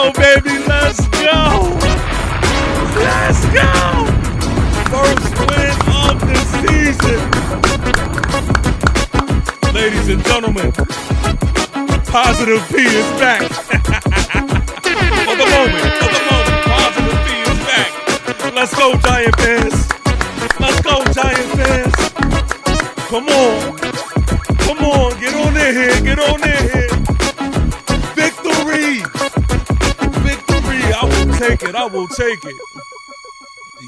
go, baby. Let's go. Let's go. First win of the season. Ladies and gentlemen, Positive P is back. For the moment, Positive P is back. Let's go, Giant fans. Let's go, Giant fans. Come on. Get on in here. Victory. I will take it.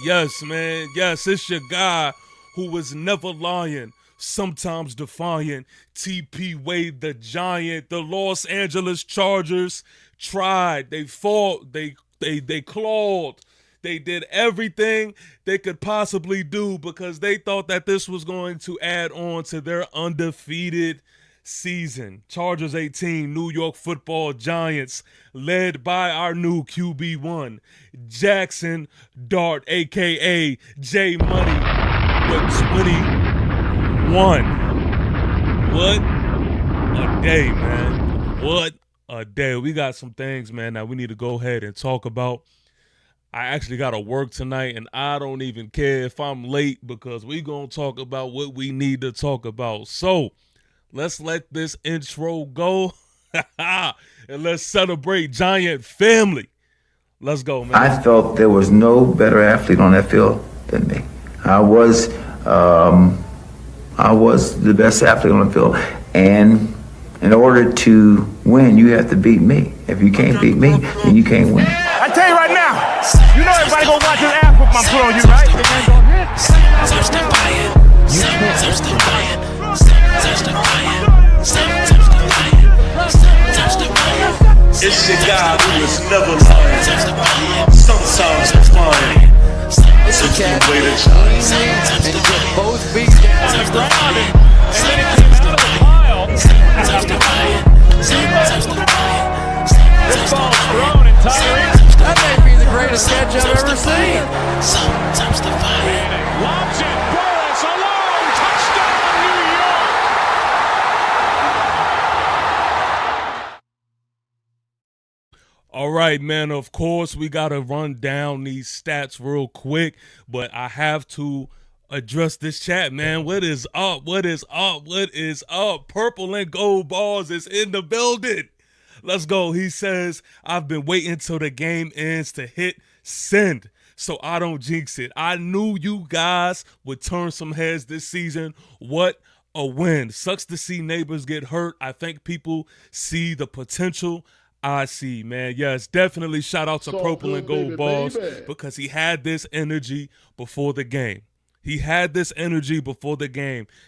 Yes, man. Yes, it's your guy who was never lying, sometimes defiant. TP Wade the Giant. The Los Angeles Chargers tried. They fought. They clawed. They did everything they could possibly do because they thought that this was going to add on to their undefeated season. Chargers 18, New York Football Giants, led by our new QB1, Jackson Dart, a.k.a. J Money, with 21. What a day, man. What a day. We got some things, man, that we need to go ahead and talk about. I actually got to work tonight, and I don't even care if I'm late because we going to talk about what we need to talk about. So, let's let this intro go, and let's celebrate Giant family. Let's go, man. I felt there was no better athlete on that field than me. I was the best athlete on the field, and in order to win, you have to beat me. If you can't beat me, then you can't win. I tell you right now, you know everybody gonna watch this ass whoop I put on you, right? It's your guy who was never lying, sometimes defiant. It's a way to shine. And get both feet down on the ground, and then it came out of the pile. This ball's thrown, and Tyree, that may be the greatest catch I've ever seen. Sometimes defiant. Lobs it, Burris alone, touchdown New York. All right, man, of course, we got to run down these stats real quick, but I have to address this chat, man. What is up? Purple and gold balls is in the building. Let's go. He says, I've been waiting till the game ends to hit send so I don't jinx it. I knew you guys would turn some heads this season. What a win. Sucks to see neighbors get hurt. I think people see the potential I see, man. Yes, definitely shout out to Purple and Gold Balls because he had this energy before the game.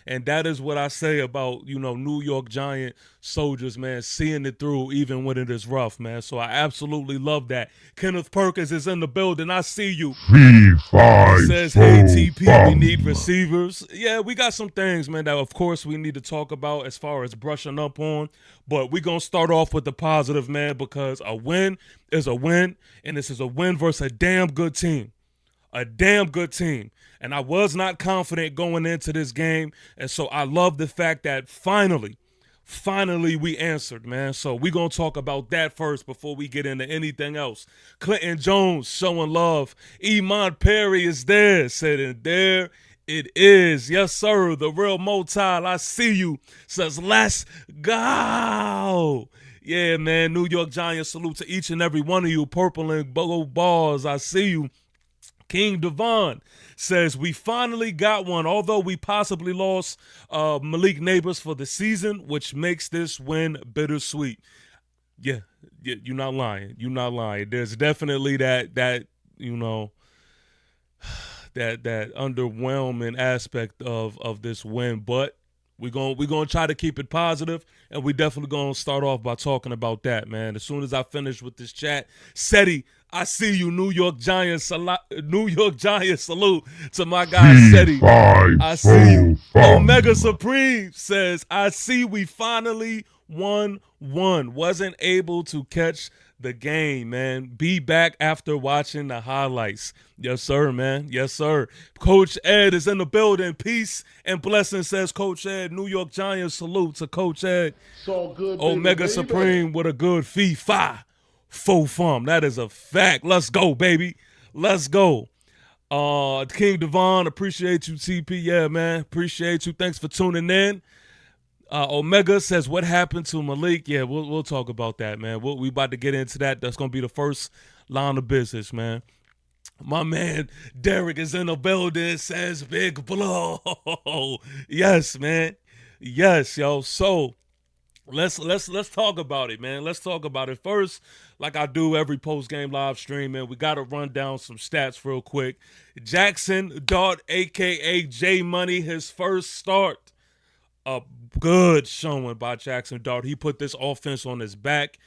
And that is what I say about, New York Giant soldiers, man, seeing it through even when it is rough, man. So I absolutely love that. Kenneth Perkins is in the building. I see you. He says, hey, TP, we need receivers. Yeah, we got some things, man, that, of course, we need to talk about as far as brushing up on. But we're going to start off with the positive, man, because a win is a win, and this is a win versus a damn good team. And I was not confident going into this game. And so I love the fact that finally we answered, man. So we're going to talk about that first before we get into anything else. Clinton Jones showing love. Iman Perry is there. Said, and there it is. Yes, sir. The real Motal, I see you. Says, let's go. Yeah, man. New York Giants, salute to each and every one of you. Purple and gold balls, I see you. King Devon says, we finally got one, although we possibly lost Malik Neighbors for the season, which makes this win bittersweet. Yeah, you're not lying. There's definitely that underwhelming aspect of this win, but we're gonna try to keep it positive, and we definitely gonna start off by talking about that, man. As soon as I finish with this chat, Seti, I see you, New York Giants. Salute to my guy Seti. I see you. Omega Supreme says, I see we finally won. Wasn't able to catch the game, man. Be back after watching the highlights. Yes, sir, man. Yes, sir. Coach Ed is in the building. Peace and blessings, says Coach Ed. New York Giants, salute to Coach Ed. So good, Omega Supreme with a good FIFA. faux fum. That is a fact. Let's go, baby. Let's go. King Devon, appreciate you, TP. Yeah, man. Appreciate you. Thanks for tuning in. Omega says, what happened to Malik? Yeah, we'll talk about that, man. We about to get into that. That's going to be the first line of business, man. My man Derek is in the building, says big blow. Yes, man. Yes, yo. So let's talk about it, man. Let's talk about it. First, like I do every post-game live stream, man, we got to run down some stats real quick. Jackson Dart, a.k.a. J Money, his first start. A good showing by Jackson Dart. He put this offense on his back.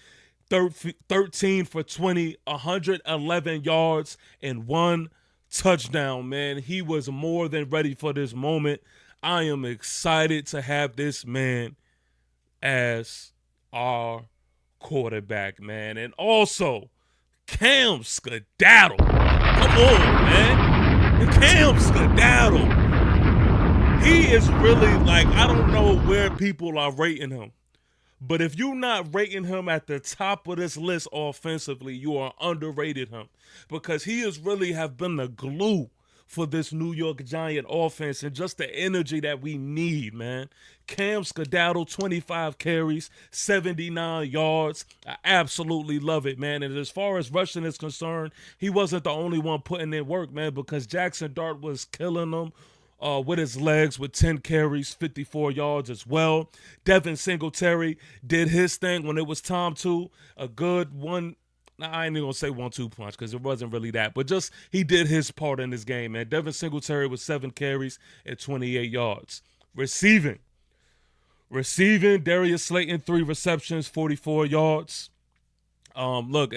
13 for 20, 111 yards, and 1 touchdown, man. He was more than ready for this moment. I am excited to have this man as our quarterback, man. And also, Cam Skedaddle. Come on, man. Cam Skedaddle. He is really like, I don't know where people are rating him. But if you're not rating him at the top of this list offensively, you are underrated him. Because he has really have been the glue for this New York Giant offense and just the energy that we need, man. Cam Skedaddle, 25 carries, 79 yards. I absolutely love it, man. And as far as rushing is concerned, he wasn't the only one putting in work, man, because Jackson Dart was killing them with his legs with 10 carries, 54 yards as well. Devin Singletary did his thing when it was time to. A good one. I ain't even going to say 1-2 punch because it wasn't really that. But just he did his part in this game, man. Devin Singletary with 7 carries and 28 yards. Receiving, Darius Slayton, 3 receptions, 44 yards. Look,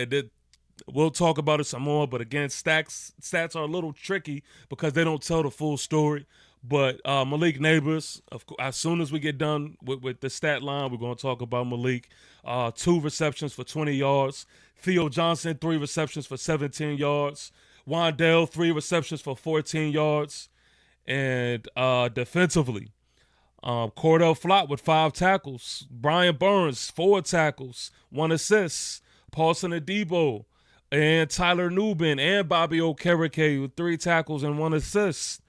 we'll talk about it some more, but again, stats are a little tricky because they don't tell the full story. But Malik Neighbors, as soon as we get done with the stat line, we're going to talk about Malik. 2 receptions for 20 yards. Theo Johnson, 3 receptions for 17 yards. Wandale, 3 receptions for 14 yards. And defensively, Cordell Flott with 5 tackles. Brian Burns, 4 tackles, 1 assist. Paulson Adebo, and Tyler Nubin and Bobby Okereke with 3 tackles and 1 assist.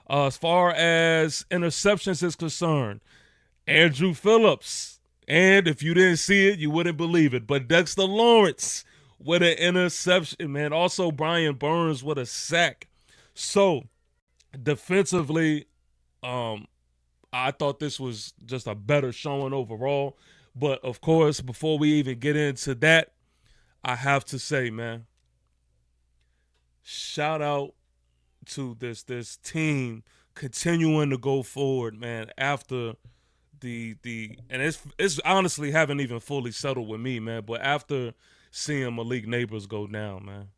As far as interceptions is concerned, Andrew Phillips, and if you didn't see it, you wouldn't believe it, but Dexter Lawrence with an interception, man. Also, Brian Burns with a sack. So, defensively, I thought this was just a better showing overall. But, of course, before we even get into that, I have to say, man, shout out to this team continuing to go forward, man, after the and it's honestly haven't even fully settled with me, man, but after seeing Malik Neighbors go down, man.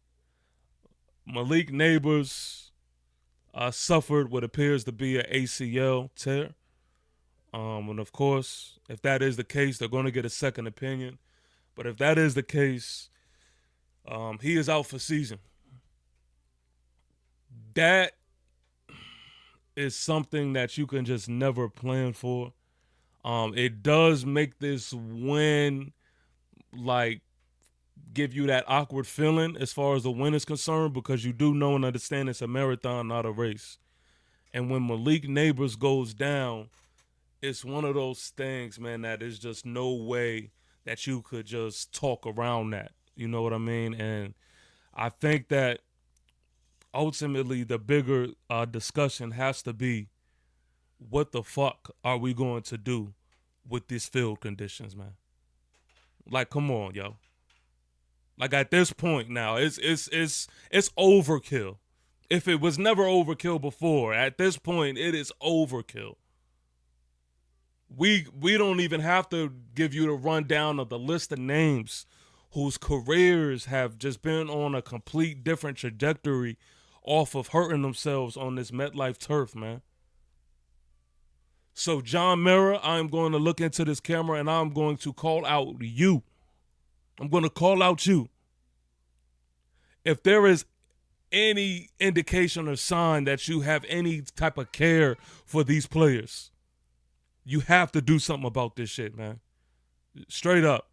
Malik Neighbors suffered what appears to be an ACL tear. And of course, if that is the case, they're going to get a second opinion. But if that is the case, he is out for season. That is something that you can just never plan for. It does make this win, like, give you that awkward feeling as far as the win is concerned, because you do know and understand it's a marathon, not a race. And when Malik Neighbors goes down, it's one of those things, man, that is just no way that you could just talk around that. You know what I mean? And I think that ultimately the bigger discussion has to be, what the fuck are we going to do with these field conditions, man? Like, come on, yo. Like, at this point now, it's overkill. If it was never overkill before, at this point, it is overkill. We don't even have to give you the rundown of the list of names whose careers have just been on a complete different trajectory off of hurting themselves on this MetLife turf, man. So, John Mara, I'm going to look into this camera and I'm going to call out you. I'm going to call out you. If there is any indication or sign that you have any type of care for these players, you have to do something about this shit, man. Straight up.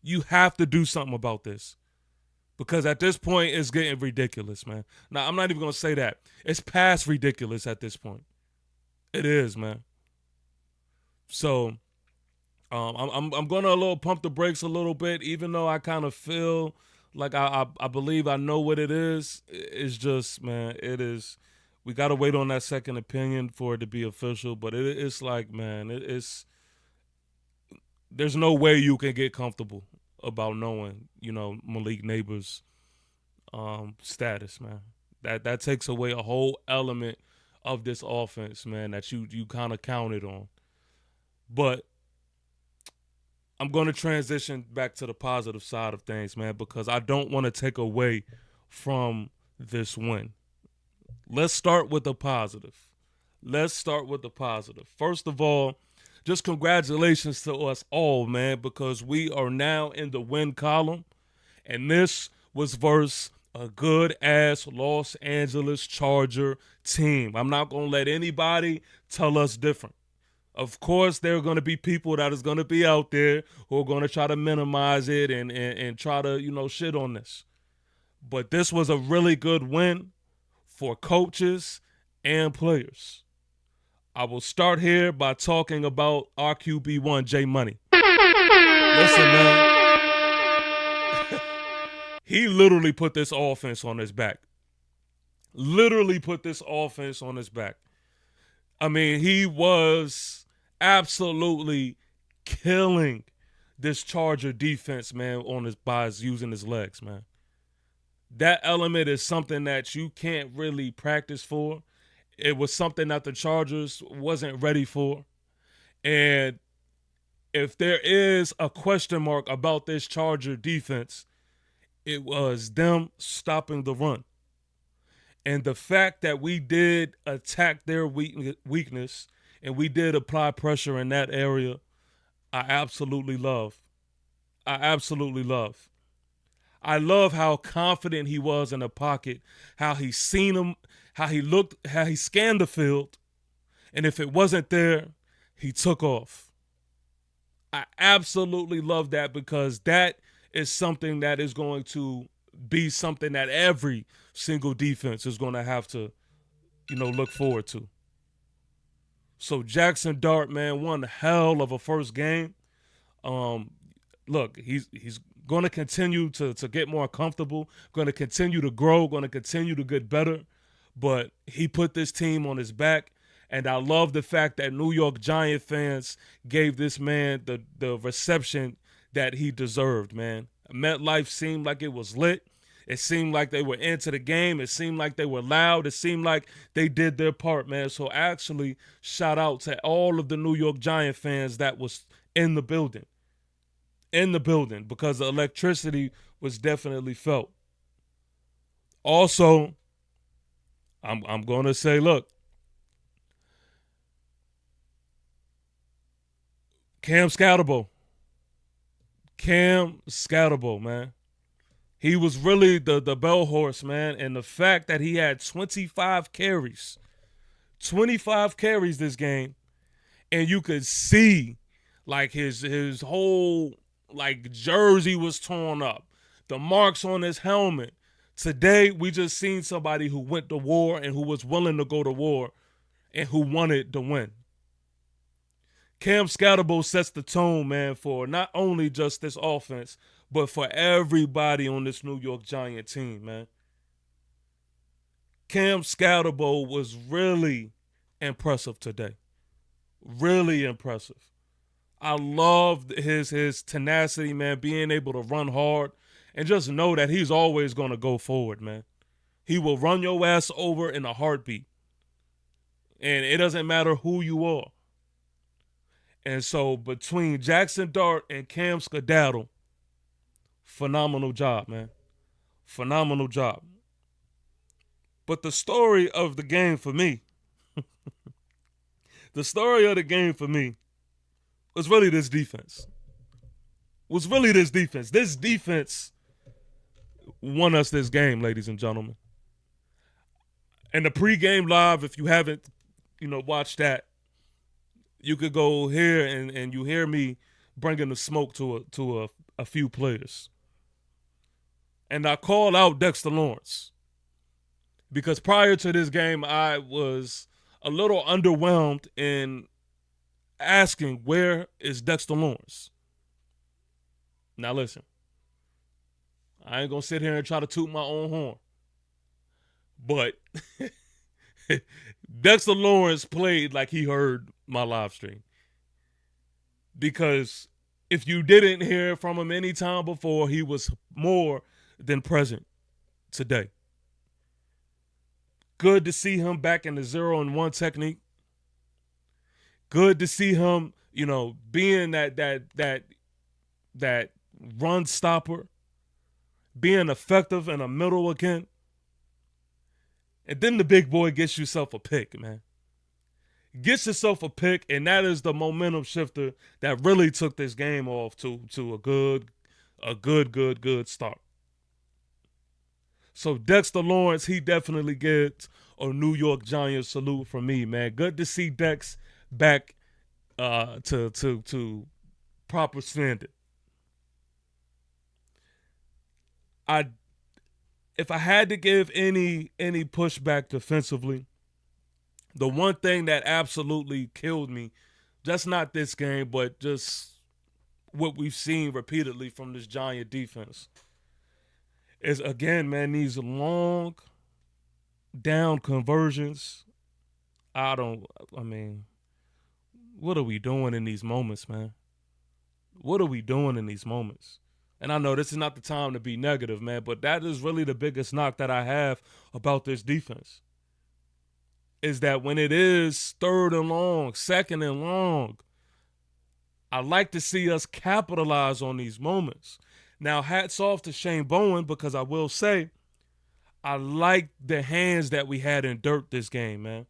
You have to do something about this. Because at this point, it's getting ridiculous, man. Now, I'm not even going to say that. It's past ridiculous at this point. It is, man. So, I'm going to a little pump the brakes a little bit, even though I kind of feel like I believe I know what it is. It's just, man, it is. We got to wait on that second opinion for it to be official. But it's like, man, it's. There's no way you can get comfortable about knowing, Malik Neighbors' status, man. That takes away a whole element of this offense, man, that you kind of counted on. But I'm going to transition back to the positive side of things, man, because I don't want to take away from this win. Let's start with the positive. First of all, just congratulations to us all, man, because we are now in the win column, and this was versus a good-ass Los Angeles Charger team. I'm not going to let anybody tell us different. Of course, there are going to be people that is going to be out there who are going to try to minimize it and try to, shit on this. But this was a really good win for coaches and players. I will start here by talking about our QB1, Jay Money. Listen, man. He literally put this offense on his back. I mean, he was absolutely killing this Charger defense, man, by using his legs, man. That element is something that you can't really practice for. It was something that the Chargers wasn't ready for. And if there is a question mark about this Charger defense, it was them stopping the run. And the fact that we did attack their weakness and we did apply pressure in that area, I absolutely love. I love how confident he was in the pocket, how he seen him, how he looked, how he scanned the field, and if it wasn't there, he took off. I absolutely love that because that is something that is going to be something that every single defense is going to have to, look forward to. So Jackson Dart, man, one hell of a first game. Look, he's going to continue to get more comfortable, going to continue to grow, going to continue to get better. But he put this team on his back, and I love the fact that New York Giant fans gave this man the reception that he deserved, man. MetLife seemed like it was lit. It seemed like they were into the game. It seemed like they were loud. It seemed like they did their part, man. So actually, shout out to all of the New York Giant fans that was in the building. Because the electricity was definitely felt. Also, I'm going to say, look, Cam Scatterbo, man. He was really the bell horse, man. And the fact that he had 25 carries this game, and you could see like his whole jersey was torn up, the marks on his helmet. Today, we just seen somebody who went to war and who was willing to go to war and who wanted to win. Cam Scatterbo sets the tone, man, for not only just this offense, but for everybody on this New York Giant team, man. Cam Scatterbo was really impressive today. Really impressive. I loved his tenacity, man, being able to run hard. And just know that he's always going to go forward, man. He will run your ass over in a heartbeat. And it doesn't matter who you are. And so between Jackson Dart and Cam Skedaddle, phenomenal job, man. Phenomenal job. But the story of the game for me, was really this defense. This defense won us this game, ladies and gentlemen. And the pregame live, if you haven't, watched that, you could go here and you hear me bringing the smoke to a few players. And I called out Dexter Lawrence because prior to this game, I was a little underwhelmed in asking, where is Dexter Lawrence? Now listen, I ain't going to sit here and try to toot my own horn, but Dexter Lawrence played like he heard my live stream. Because if you didn't hear from him any time before, he was more than present today. Good to see him back in the 0-and-1 technique. Good to see him, being that run stopper, being effective in the middle again. And then the big boy gets yourself a pick, man. Gets yourself a pick, and that is the momentum shifter that really took this game off to a good start. So Dexter Lawrence, he definitely gets a New York Giants salute from me, man. Good to see Dex back to proper standard. If I had to give any pushback defensively, the one thing that absolutely killed me, just not this game, but just what we've seen repeatedly from this Giant defense, is, again, man, these long down conversions. What are we doing in these moments, man? What are we doing in these moments? And I know this is not the time to be negative, man, but that is really the biggest knock that I have about this defense. Is that when it is 3rd and long, 2nd and long, I like to see us capitalize on these moments. Now, hats off to Shane Bowen, because I will say, I like the hands that we had in dirt this game, man.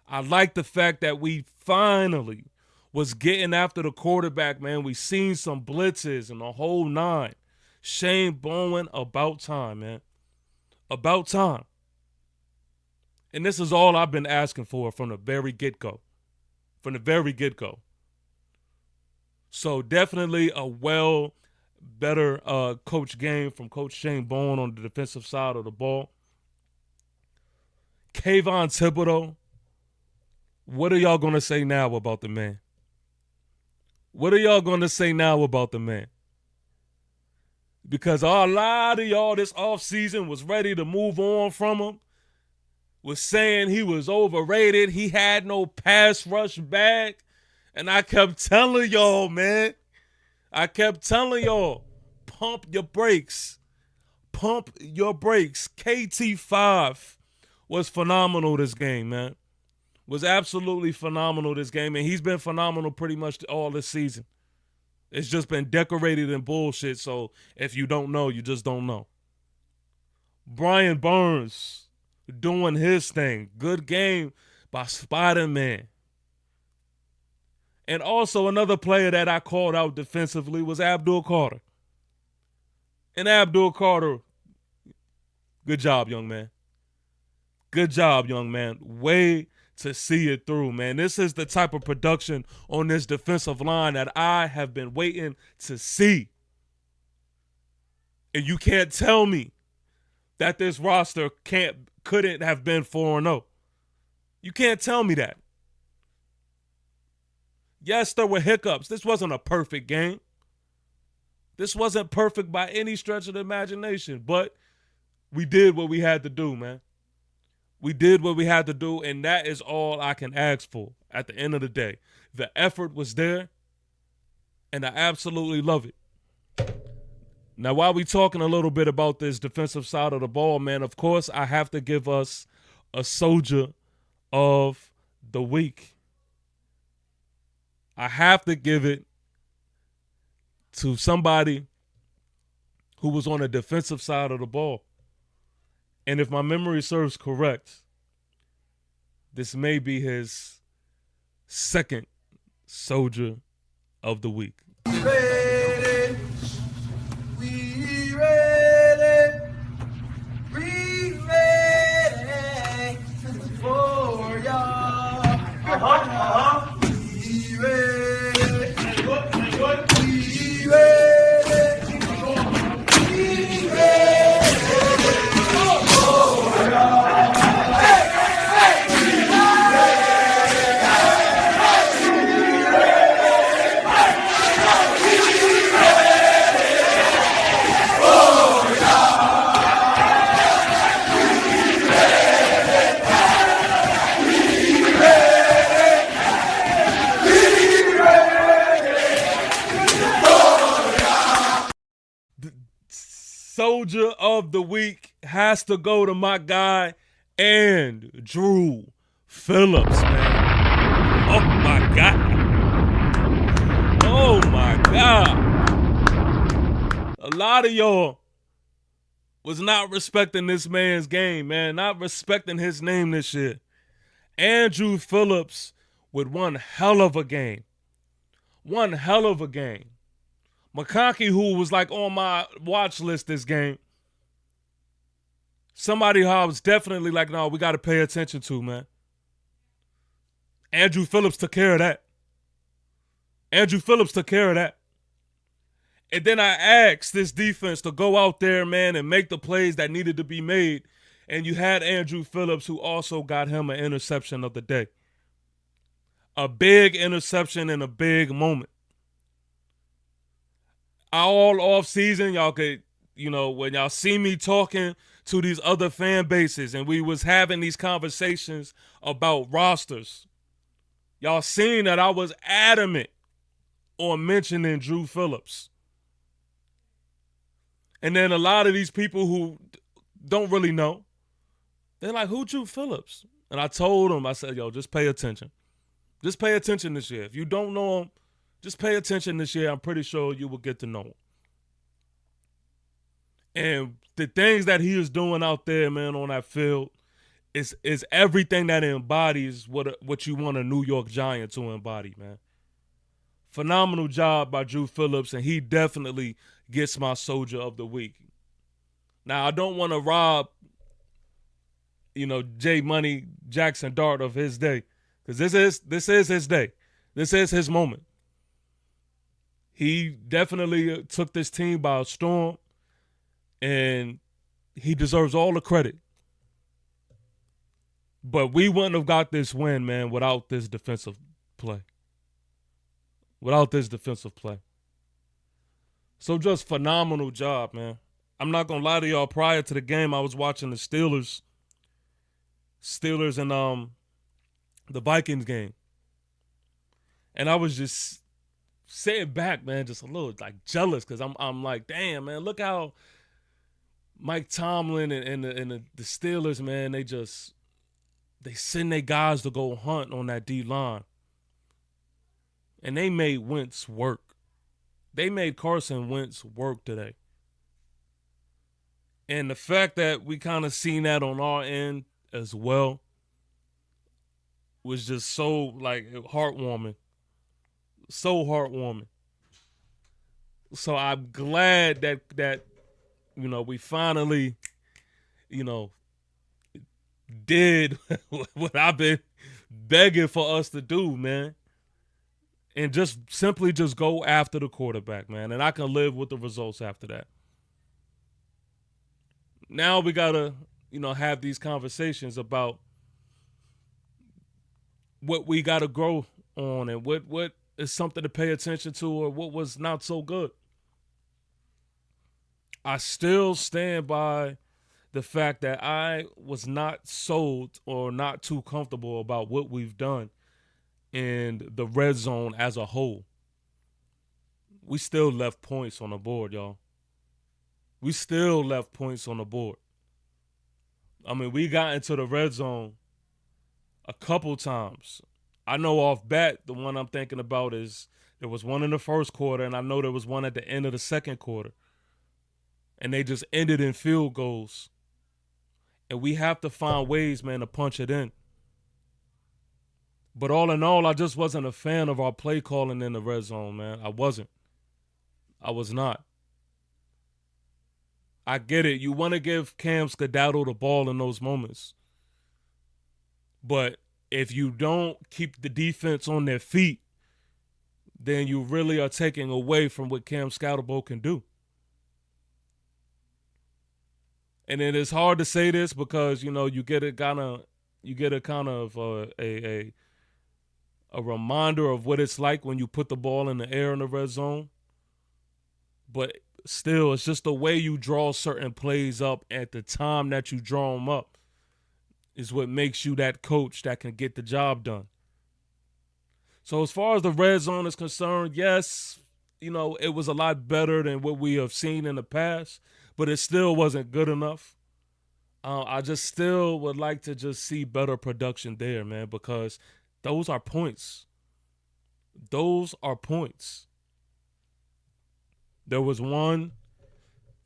I like the fact that we finally was getting after the quarterback, man. We seen some blitzes and the whole 9. Shane Bowen, about time, man. About time. And this is all I've been asking for from the very get-go. From the very get-go. So definitely a better coach game from Coach Shane Bowen on the defensive side of the ball. Kayvon Thibodeau, what are y'all going to say now about the man? What are y'all going to say now about the man? Because a lot of y'all this offseason was ready to move on from him. Was saying he was overrated. He had no pass rush back. And I kept telling y'all, man. Pump your brakes. Pump your brakes. KT5 was phenomenal this game, man. Was absolutely phenomenal this game. And he's been phenomenal pretty much all this season. It's just been decorated in bullshit. So if you don't know, you just don't know. Brian Burns doing his thing. Good game by Spider-Man. And also another player that I called out defensively was Abdul Carter. And Abdul Carter, good job, young man. Good job, young man. Way to see it through, man. This is the type of production on this defensive line that I have been waiting to see. And you can't tell me that this roster couldn't have been 4-0. You can't tell me that. Yes, there were hiccups. This wasn't a perfect game. This wasn't perfect by any stretch of the imagination, but we did what we had to do, man. We did what we had to do, and that is all I can ask for at the end of the day. The effort was there, and I absolutely love it. Now, while we talking a little bit about this defensive side of the ball, man, of course, I have to give us a soldier of the week. I have to give it to somebody who was on the defensive side of the ball. And if my memory serves correct, this may be his second soldier of the week. Ready, we ready, we ready for y'all. We ready, we ready, we ready. Soldier of the week has to go to my guy, Andrew Phillips, man. Oh, my God. Oh, my God. A lot of y'all was not respecting this man's game, man. Not respecting his name this year. Andrew Phillips with one hell of a game. One hell of a game. McConkey, who was like on my watch list this game, somebody who I was definitely like, no, we got to pay attention to, man. Andrew Phillips took care of that. Andrew Phillips took care of that. And then I asked this defense to go out there, man, and make the plays that needed to be made. And you had Andrew Phillips, who also got him an interception of the day. A big interception in a big moment. All off season, y'all could, when y'all see me talking to these other fan bases and we was having these conversations about rosters, y'all seen that I was adamant on mentioning Drew Phillips. And then a lot of these people who don't really know, they're like, who Drew Phillips? And I told them, I said, yo, just pay attention. Just pay attention this year. If you don't know him, just pay attention this year. I'm pretty sure you will get to know him. And the things that he is doing out there, man, on that field is everything that embodies what you want a New York Giant to embody, man. Phenomenal job by Drew Phillips, and he definitely gets my Soldier of the Week. Now, I don't want to rob, J Money Jackson Dart of his day, because this is his day. This is his moment. He definitely took this team by storm, and he deserves all the credit. But we wouldn't have got this win, man, without this defensive play. Without this defensive play. So just phenomenal job, man. I'm not going to lie to y'all. Prior to the game, I was watching the Steelers and the Vikings game. And I was just sitting back, man, just a little like jealous, because I'm like, damn, man, look how Mike Tomlin and the Steelers, man, they send their guys to go hunt on that D-line. And they made Wentz work. They made Carson Wentz work today. And the fact that we kind of seen that on our end as well was just so, like, heartwarming. So heartwarming. So I'm glad that we finally, did what I've been begging for us to do, man. And just simply go after the quarterback, man. And I can live with the results after that. Now we got to, have these conversations about what we got to grow on and what is something to pay attention to or what was not so good. I still stand by the fact that I was not sold or not too comfortable about what we've done in the red zone as a whole. We still left points on the board, y'all. We still left points on the board. I mean, we got into the red zone a couple times. I know off bat, the one I'm thinking about is there was one in the first quarter, and I know there was one at the end of the second quarter. And they just ended in field goals. And we have to find ways, man, to punch it in. But all in all, I just wasn't a fan of our play calling in the red zone, man. I wasn't. I was not. I get it. You want to give Cam Skedaddle the ball in those moments. But if you don't keep the defense on their feet, then you really are taking away from what Cam Skedaddle can do. And it is hard to say this because, you get a kind of a reminder of what it's like when you put the ball in the air in the red zone. But still, it's just the way you draw certain plays up at the time that you draw them up is what makes you that coach that can get the job done. So as far as the red zone is concerned, yes, it was a lot better than what we have seen in the past. but it still wasn't good enough. I just still would like to just see better production there, man, because those are points. Those are points. There was one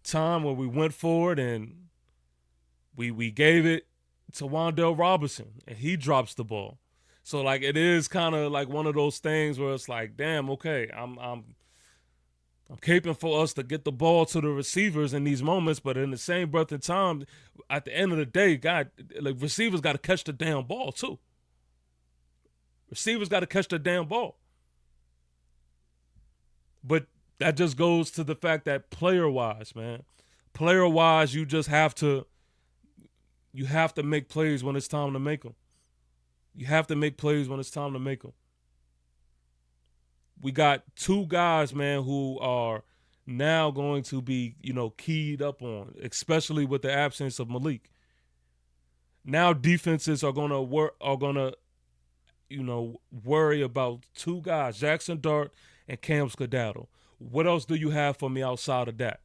time where we went forward and we gave it to Wan'Dale Robinson, and he drops the ball. So, like, it is kind of like one of those things where it's like, damn, okay, I'm caping for us to get the ball to the receivers in these moments, but in the same breath and time, at the end of the day, God, like, receivers got to catch the damn ball too. Receivers got to catch the damn ball. But that just goes to the fact that player-wise, man, player-wise, you have to make plays when it's time to make them. You have to make plays when it's time to make them. We got two guys, man, who are now going to be, keyed up on, especially with the absence of Malik. Now defenses are gonna worry about two guys, Jackson Dart and Cam Skedaddle. What else do you have for me outside of that?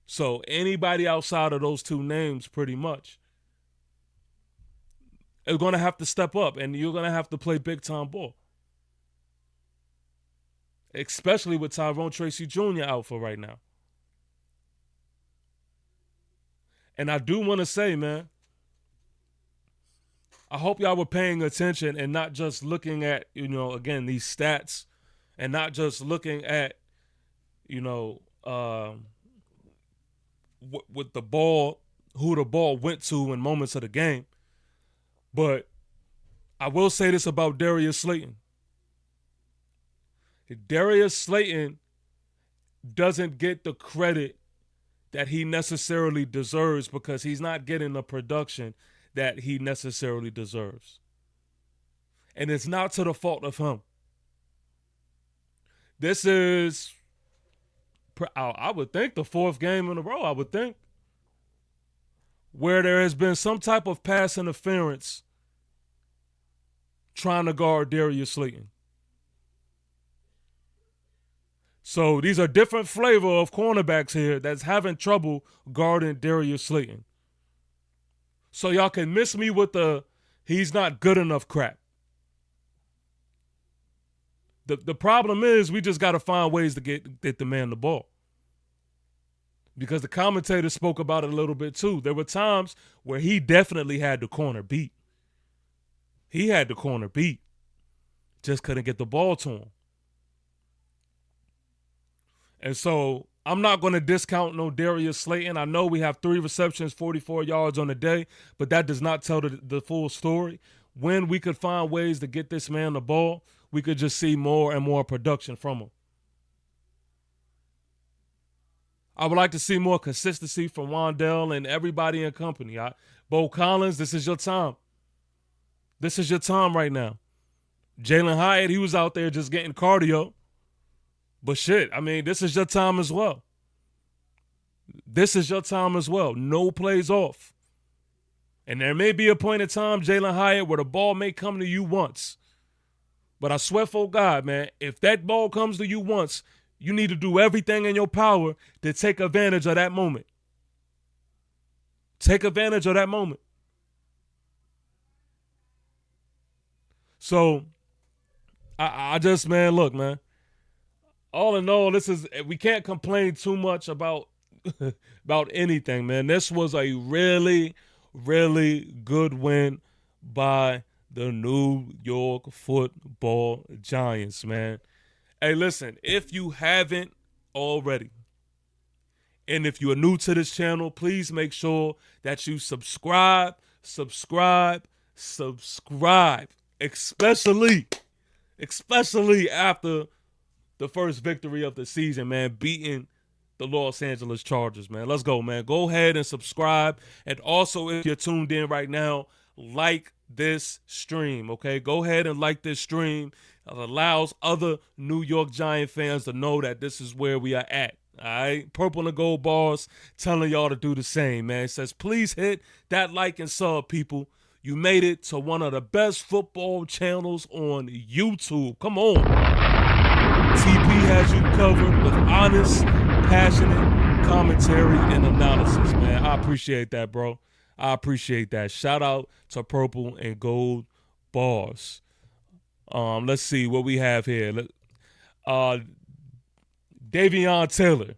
So anybody outside of those two names, pretty much, is going to have to step up, and you're going to have to play big-time ball. Especially with Tyrone Tracy Jr. out for right now. And I do want to say, man, I hope y'all were paying attention and not just looking at, again, these stats, and not just looking at, with the ball, who the ball went to in moments of the game. But I will say this about Darius Slayton. Darius Slayton doesn't get the credit that he necessarily deserves because he's not getting the production that he necessarily deserves. And it's not to the fault of him. This is, I would think, the fourth game in a row, I would think, where there has been some type of pass interference trying to guard Darius Slayton. So these are different flavor of cornerbacks here that's having trouble guarding Darius Slayton. So y'all can miss me with the he's not good enough crap. The problem is we just got to find ways to get the man the ball. Because the commentator spoke about it a little bit too. There were times where he definitely had the corner beat. He had the corner beat. Just couldn't get the ball to him. And so I'm not going to discount no Darius Slayton. I know we have 3 receptions, 44 yards on the day, but that does not tell the full story. When we could find ways to get this man the ball, we could just see more and more production from him. I would like to see more consistency from Wan'Dale and everybody in company. Bo Collins, this is your time. This is your time right now. Jalen Hyatt, he was out there just getting cardio. But shit, I mean, this is your time as well. This is your time as well. No plays off. And there may be a point in time, Jalen Hyatt, where the ball may come to you once. But I swear for God, man, if that ball comes to you once, you need to do everything in your power to take advantage of that moment. Take advantage of that moment. So, I just, man, look, man. All in all, we can't complain too much about anything, man. This was a really, really good win by the New York Football Giants, man. Hey, listen, if you haven't already, and if you are new to this channel, please make sure that you subscribe, especially after the first victory of the season, man, beating the Los Angeles Chargers, man. Let's go, man. Go ahead and subscribe. And also, if you're tuned in right now, like this stream, okay? Go ahead and like this stream. It allows other New York Giant fans to know that this is where we are at, all right? Purple and Gold Bars telling y'all to do the same, man. It says, please hit that like and sub, people. You made it to one of the best football channels on YouTube. Come on. TP has you covered with honest, passionate commentary and analysis, man. I appreciate that, bro. I appreciate that. Shout out to Purple and Gold Bars. Let's see what we have here. Davion Taylor.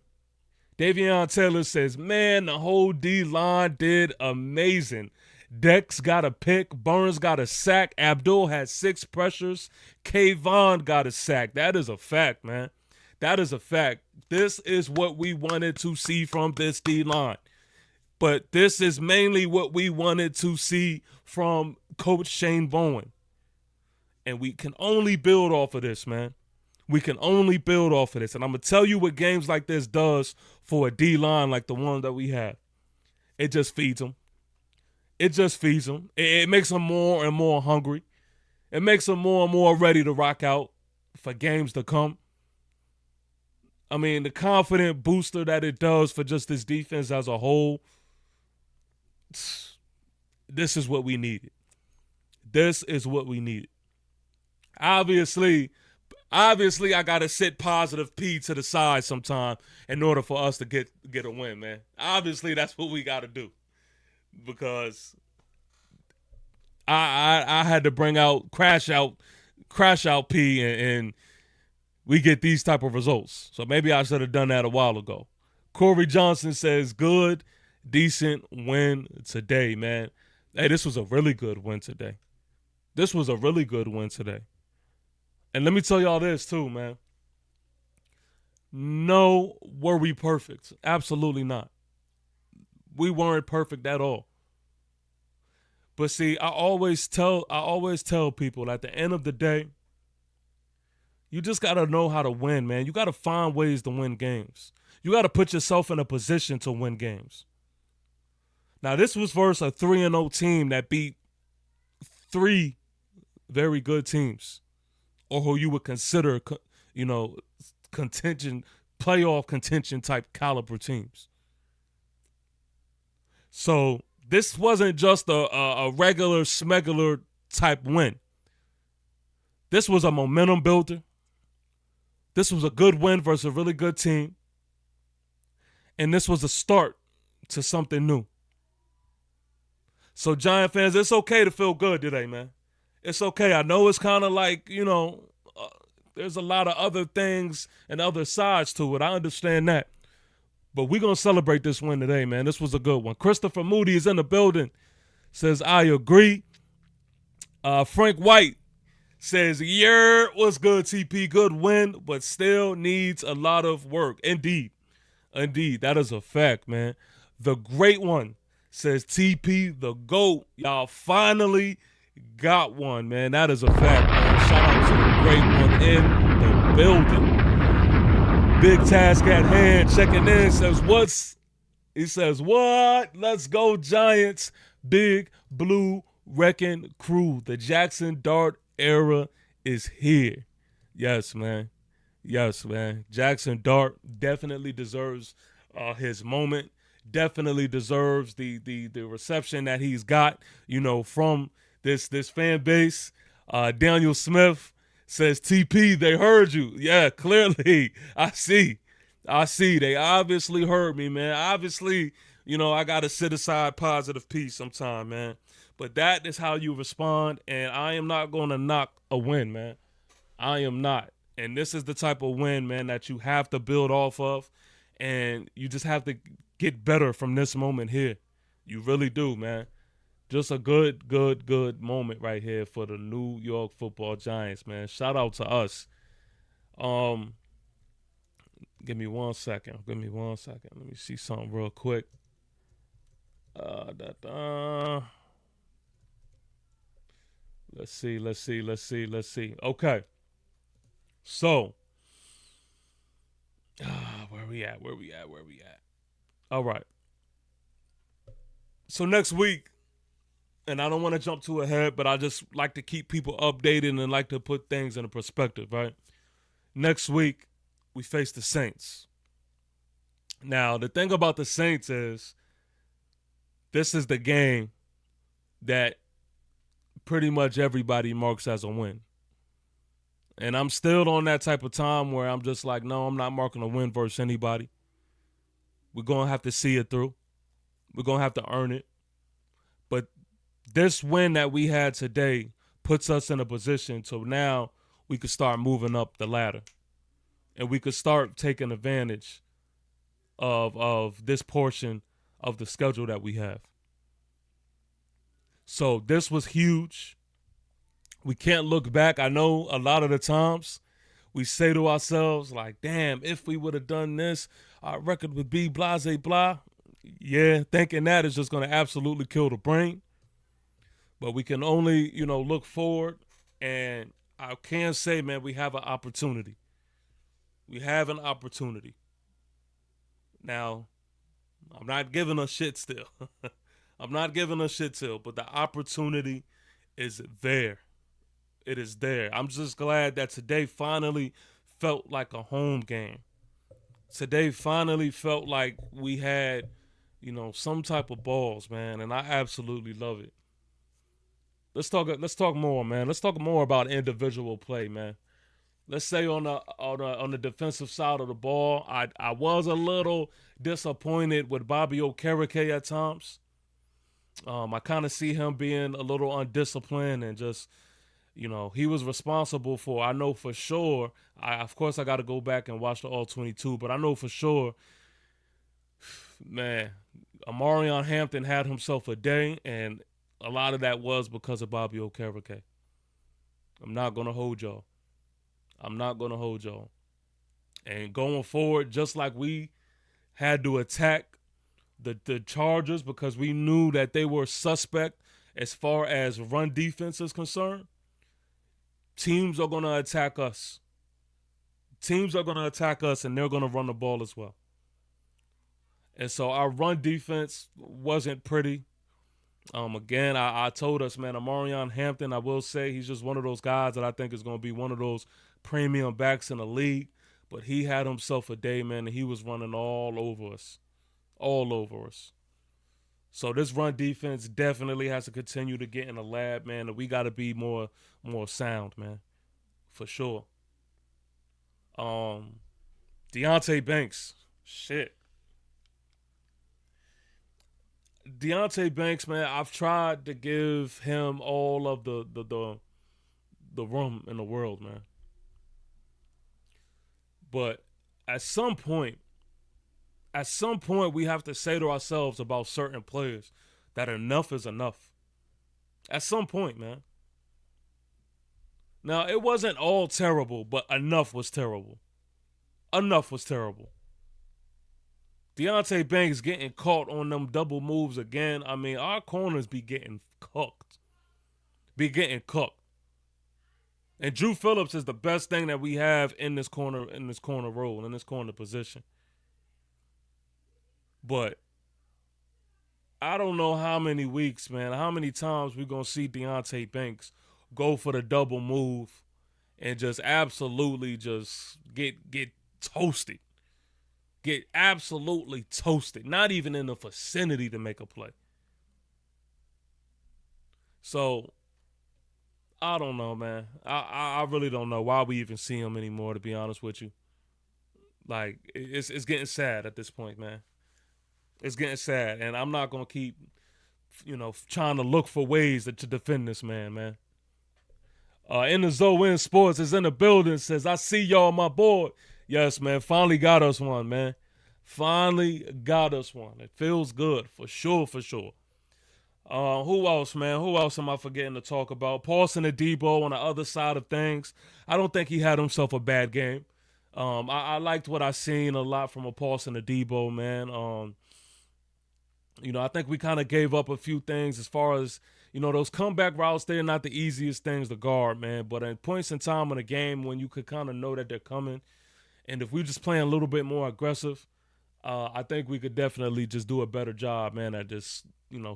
Davion Taylor says, man, the whole D-line did amazing. Dex got a pick. Burns got a sack. Abdul had 6 pressures. Kayvon got a sack. That is a fact, man. That is a fact. This is what we wanted to see from this D-line. But this is mainly what we wanted to see from Coach Shane Bowen. And we can only build off of this, man. We can only build off of this. And I'm going to tell you what games like this does for a D-line like the one that we have. It just feeds them. It just feeds them. It makes them more and more hungry. It makes them more and more ready to rock out for games to come. I mean, the confident booster that it does for just this defense as a whole, this is what we needed. This is what we needed. Obviously, I got to sit positive P to the side sometime in order for us to get a win, man. Obviously, that's what we got to do. Because I had to bring out crash out P and we get these type of results. So maybe I should have done that a while ago. Corey Johnson says, good, decent win today, man. Hey, this was a really good win today. This was a really good win today. And let me tell y'all this too, man. No, were we perfect? Absolutely not. We weren't perfect at all. But see, I always tell people at the end of the day, you just got to know how to win, man. You got to find ways to win games. You got to put yourself in a position to win games. Now, this was versus a 3-0 team that beat 3 very good teams, or who you would consider, playoff contention type caliber teams. So this wasn't just a regular smegular type win. This was a momentum builder. This was a good win versus a really good team. And this was a start to something new. So Giant fans, it's okay to feel good today, man. It's okay. I know it's kind of like, there's a lot of other things and other sides to it. I understand that. But we're going to celebrate this win today, man. This was a good one. Christopher Moody is in the building. Says, I agree. Frank White says, yeah, what's good, TP? Good win, but still needs a lot of work. Indeed. That is a fact, man. The Great One says, TP, the GOAT. Y'all finally got one, man. That is a fact, man. Shout out to the Great One in the building. Big task at hand, checking in, he says, what? Let's go, Giants. Big Blue Wrecking Crew. The Jackson Dart era is here. Yes, man. Jackson Dart definitely deserves his moment. Definitely deserves the reception that he's got, from this fan base. Daniel Smith says, TP, they heard you. Yeah, clearly. I see. They obviously heard me, man. Obviously, I got to sit aside positive peace sometime, man. But that is how you respond, and I am not going to knock a win, man. I am not. And this is the type of win, man, that you have to build off of, and you just have to get better from this moment here. You really do, man. Just a good moment right here for the New York Football Giants, man. Shout out to us. Give me 1 second. Let me see something real quick. Let's see. Okay. So, where we at? All right. So next week, and I don't want to jump too ahead, but I just like to keep people updated and like to put things in a perspective, right? Next week, we face the Saints. Now, the thing about the Saints is this is the game that pretty much everybody marks as a win. And I'm still on that type of time where I'm just like, no, I'm not marking a win versus anybody. We're going to have to see it through. We're going to have to earn it. But this win that we had today puts us in a position so now we could start moving up the ladder. And we could start taking advantage of this portion of the schedule that we have. So this was huge. We can't look back. I know a lot of the times we say to ourselves, like, damn, if we would have done this, our record would be blah, blah. Yeah, thinking that is just going to absolutely kill the brain. But we can only, look forward. And I can say, man, we have an opportunity. We have an opportunity. Now, I'm not giving us shit still. I'm not giving us shit still, but the opportunity is there. It is there. I'm just glad that today finally felt like a home game. Today finally felt like we had, some type of balls, man, and I absolutely love it. Let's talk more, man. Let's talk more about individual play, man. Let's say on the defensive side of the ball, I was a little disappointed with Bobby Okereke at times. I kind of see him being a little undisciplined and just, he was responsible for, I know for sure, of course I got to go back and watch the All-22, but I know for sure, man, Amarion Hampton had himself a day, and a lot of that was because of Bobby Okereke. I'm not going to hold y'all. And going forward, just like we had to attack the Chargers because we knew that they were suspect as far as run defense is concerned, teams are going to attack us. Teams are going to attack us, and they're going to run the ball as well. And so our run defense wasn't pretty. Again, I told us, man, Amarion Hampton, I will say he's just one of those guys that I think is going to be one of those premium backs in the league. But he had himself a day, man, and he was running all over us. So this run defense definitely has to continue to get in the lab, man, and we got to be more sound, man, for sure. Deonte Banks, shit. Deonte Banks, man, I've tried to give him all of the room in the world, man. But at some point, we have to say to ourselves about certain players that enough is enough. At some point, man. Now, it wasn't all terrible, but enough was terrible. Deonte Banks getting caught on them double moves again. I mean, our corners be getting cooked. And Drew Phillips is the best thing that we have in this corner role, in this corner position. But I don't know how many weeks, man, how many times we're going to see Deonte Banks go for the double move and just absolutely just get toasted. Get absolutely toasted. Not even in the vicinity to make a play. So, I don't know, man. I really don't know why we even see him anymore, to be honest with you. Like, it's getting sad at this point, man. It's getting sad. And I'm not going to keep, trying to look for ways to defend this man. In the Zoe Sports is in the building, says, I see y'all on my board. Yes, man, finally got us one, man. It feels good, for sure. Who else, man? Who else am I forgetting to talk about? Paulson Adebo on the other side of things. I don't think he had himself a bad game. I liked what I seen a lot from a Paulson Adebo, man. I think we kind of gave up a few things as far as, those comeback routes, they're not the easiest things to guard, man. But at points in time in the game when you could kind of know that they're coming, and if we just playing a little bit more aggressive, I think we could definitely just do a better job, man, at just,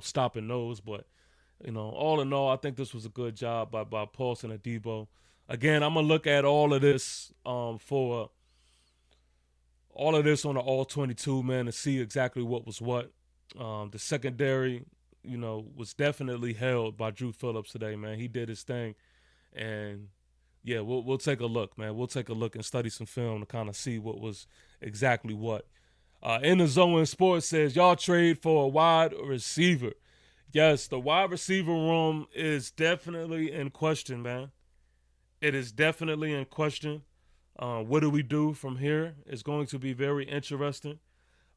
stopping those. But, all in all, I think this was a good job by Paulson Adebo. Again, I'm going to look at all of this on the All-22, man, to see exactly what was what. The secondary, was definitely held by Drew Phillips today, man. He did his thing. And, yeah, we'll take a look, man. We'll take a look and study some film to kind of see what was exactly what. In the Zone Sports says, y'all trade for a wide receiver. Yes, the wide receiver room is definitely in question, man. It is definitely in question. What do we do from here? It's going to be very interesting.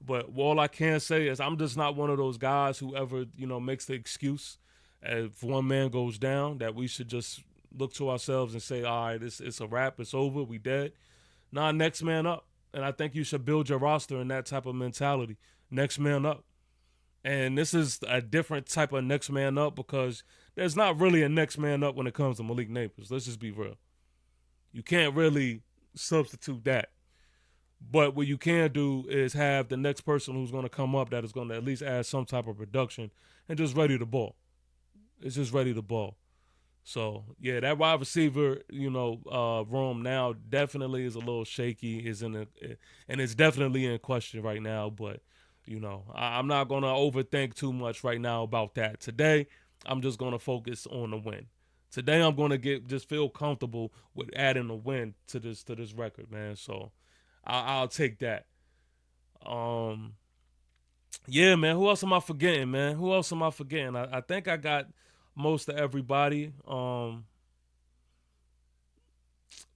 But all I can say is I'm just not one of those guys who ever, makes the excuse if one man goes down that we should just look to ourselves and say, all right, it's a wrap, it's over, we dead. Nah, next man up. And I think you should build your roster in that type of mentality. Next man up. And this is a different type of next man up because there's not really a next man up when it comes to Malik Neighbors. Let's just be real. You can't really substitute that. But what you can do is have the next person who's going to come up that is going to at least add some type of production and just ready to ball. It's just ready to ball. So, yeah, that wide receiver, room now definitely is a little shaky, and it's definitely in question right now. But, I'm not going to overthink too much right now about that. Today, I'm just going to focus on the win. Today, I'm going to just feel comfortable with adding a win to this record, man. So, I'll take that. Yeah, man. Who else am I forgetting, man? I think I got most of everybody.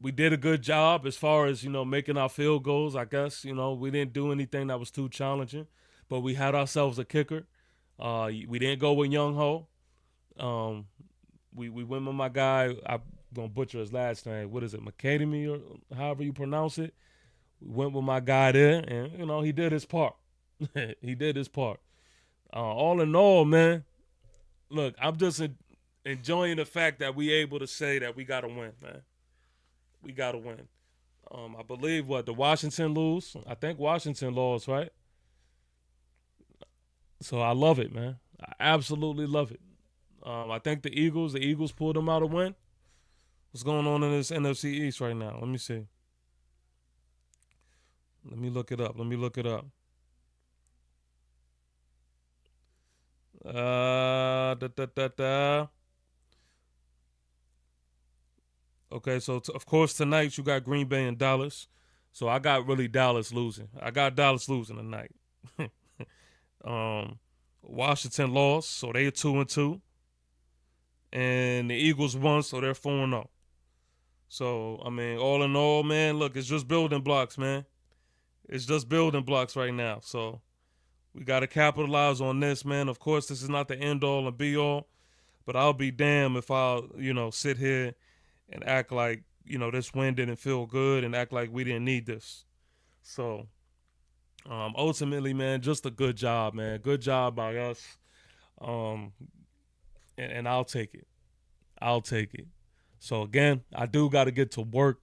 We did a good job as far as, making our field goals, I guess. We didn't do anything that was too challenging, but we had ourselves a kicker. We didn't go with Young Ho. We went with my guy. I'm going to butcher his last name. What is it? McAdemy or however you pronounce it. We went with my guy there, and, he did his part. He did his part. All in all, man, look, I'm just enjoying the fact that we able to say that we got to win, man. We got to win. I believe, the Washington lose? I think Washington lost, right? So I love it, man. I absolutely love it. I think the Eagles pulled them out a win. What's going on in this NFC East right now? Let me see. Let me look it up. Okay, so of course tonight you got Green Bay and Dallas. So I got really Dallas losing. Tonight. Washington lost, so they're 2-2. And the Eagles won, so they're 4-0. So, all in all, man, look, it's just building blocks, man. It's just building blocks right now. So we got to capitalize on this, man. Of course, this is not the end all and be all, but I'll be damned if I'll, sit here and act like, this win didn't feel good and act like we didn't need this. So ultimately, man, just a good job, man. Good job by us. And I'll take it. So again, I do got to get to work.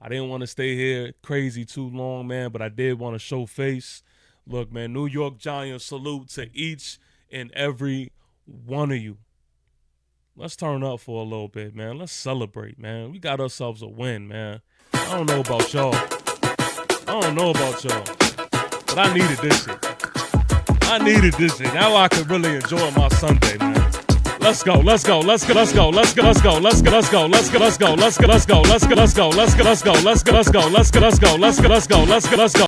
I didn't want to stay here crazy too long, man, but I did want to show face. Look, man, New York Giants, salute to each and every one of you. Let's turn up for a little bit, man. Let's celebrate, man. We got ourselves a win, man. I don't know about y'all, but I needed this shit. Now I can really enjoy my Sunday, man. Let's go.